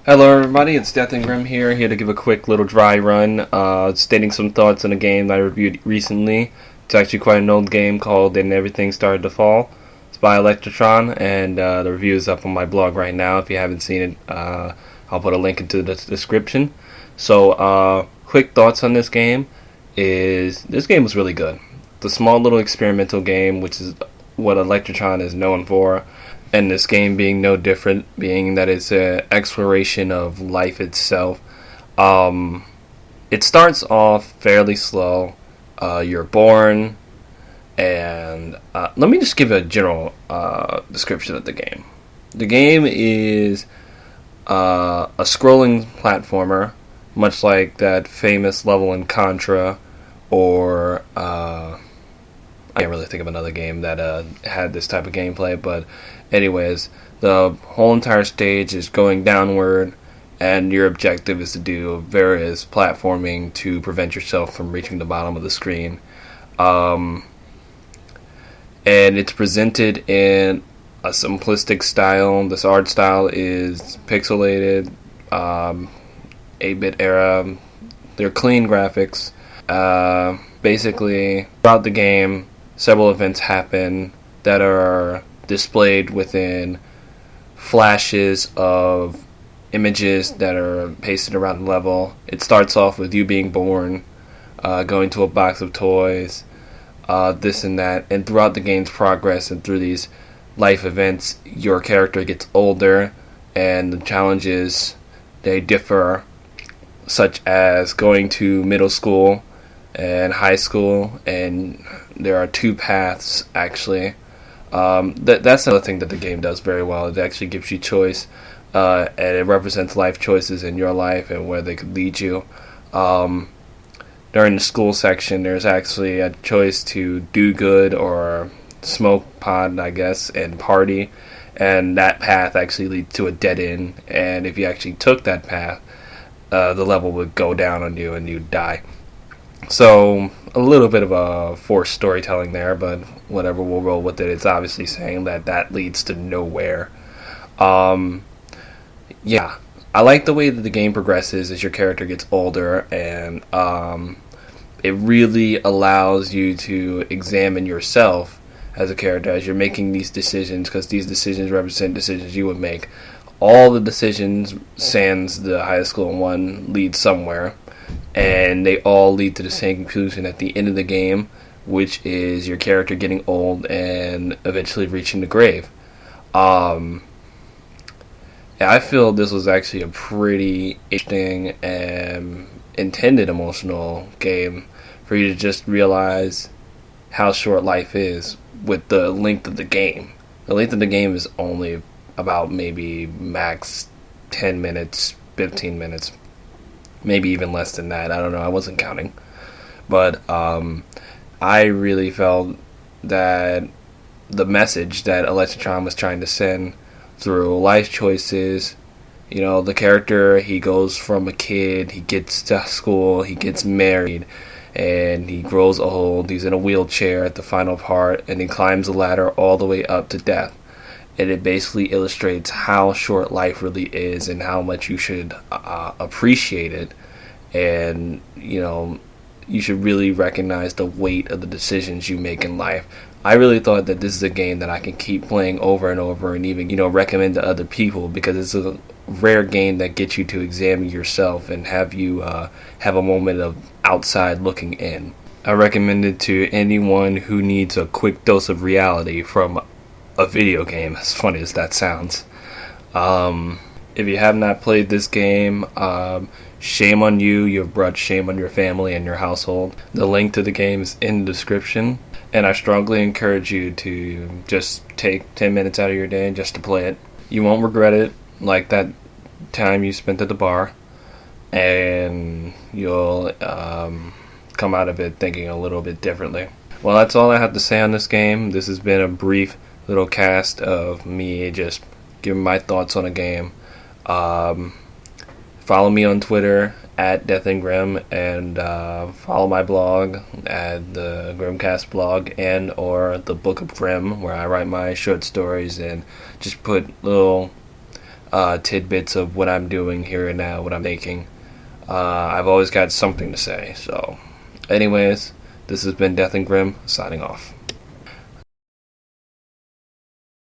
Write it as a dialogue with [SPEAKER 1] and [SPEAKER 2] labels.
[SPEAKER 1] Hello everybody, it's Death and Grim here to give a quick little dry run, stating some thoughts on a game that I reviewed recently. It's actually quite an old game called And Everything Started to Fall. It's by Alexitron, and the review is up on my blog right now. If you haven't seen it, I'll put a link into the description. So, quick thoughts on this game is, this game was really good. It's a small little experimental game, which is what Alexitron is known for. And this game being no different, being that it's an exploration of life itself. It starts off fairly slow. You're born, and let me just give a general description of the game. The game is a scrolling platformer, much like that famous level in Contra, or I can't really think of another game that had this type of gameplay, but anyways, the whole entire stage is going downward, and your objective is to do various platforming to prevent yourself from reaching the bottom of the screen. And it's presented in a simplistic style. This art style is pixelated, 8-bit era. They're clean graphics. Basically, throughout the game, several events happen that are displayed within flashes of images that are pasted around the level. It starts off with you being born, going to a box of toys, this and that, and throughout the game's progress and through these life events, your character gets older, and the challenges, they differ, such as going to middle school and high school, and there are two paths actually. That's another thing that the game does very well. It actually gives you choice, and it represents life choices in your life and where they could lead you. During the school section, there's actually a choice to do good or smoke pot, I guess, and party, and that path actually leads to a dead end, and if you actually took that path, the level would go down on you and you'd die. So, a little bit of a forced storytelling there, but whatever, we'll roll with it. It's obviously saying that leads to nowhere. Yeah, I like the way that the game progresses as your character gets older, and it really allows you to examine yourself as a character as you're making these decisions, because these decisions represent decisions you would make. All the decisions, sans the high school one, lead somewhere, and they all lead to the same conclusion at the end of the game, which is your character getting old and eventually reaching the grave. Yeah, I feel this was actually a pretty interesting and intended emotional game for you to just realize how short life is with the length of the game. The length of the game is only about maybe max 10 minutes, 15 minutes. Maybe even less than that. I don't know. I wasn't counting. But I really felt that the message that Alexitron was trying to send through life choices, the character, he goes from a kid, he gets to school, he gets married, and he grows old. He's in a wheelchair at the final part, and he climbs the ladder all the way up to death. And it basically illustrates how short life really is and how much you should appreciate it. And, you should really recognize the weight of the decisions you make in life. I really thought that this is a game that I can keep playing over and over and even, recommend to other people, because it's a rare game that gets you to examine yourself and have you have a moment of outside looking in. I recommend it to anyone who needs a quick dose of reality from a video game, as funny as that sounds. If you have not played this game, shame on you. You've brought shame on your family and your household. The link to the game is in the description, and I strongly encourage you to just take 10 minutes out of your day just to play it. You won't regret it, like that time you spent at the bar, and you'll come out of it thinking a little bit differently. Well, that's all I have to say on this game. This has been a brief little cast of me just giving my thoughts on a game. Follow me on Twitter at Death and Grim, and follow my blog at the GrimCast blog and or the Book of Grim, where I write my short stories and just put little tidbits of what I'm doing here and now, what I'm making. I've always got something to say. So, anyways, this has been Death and Grim, signing off.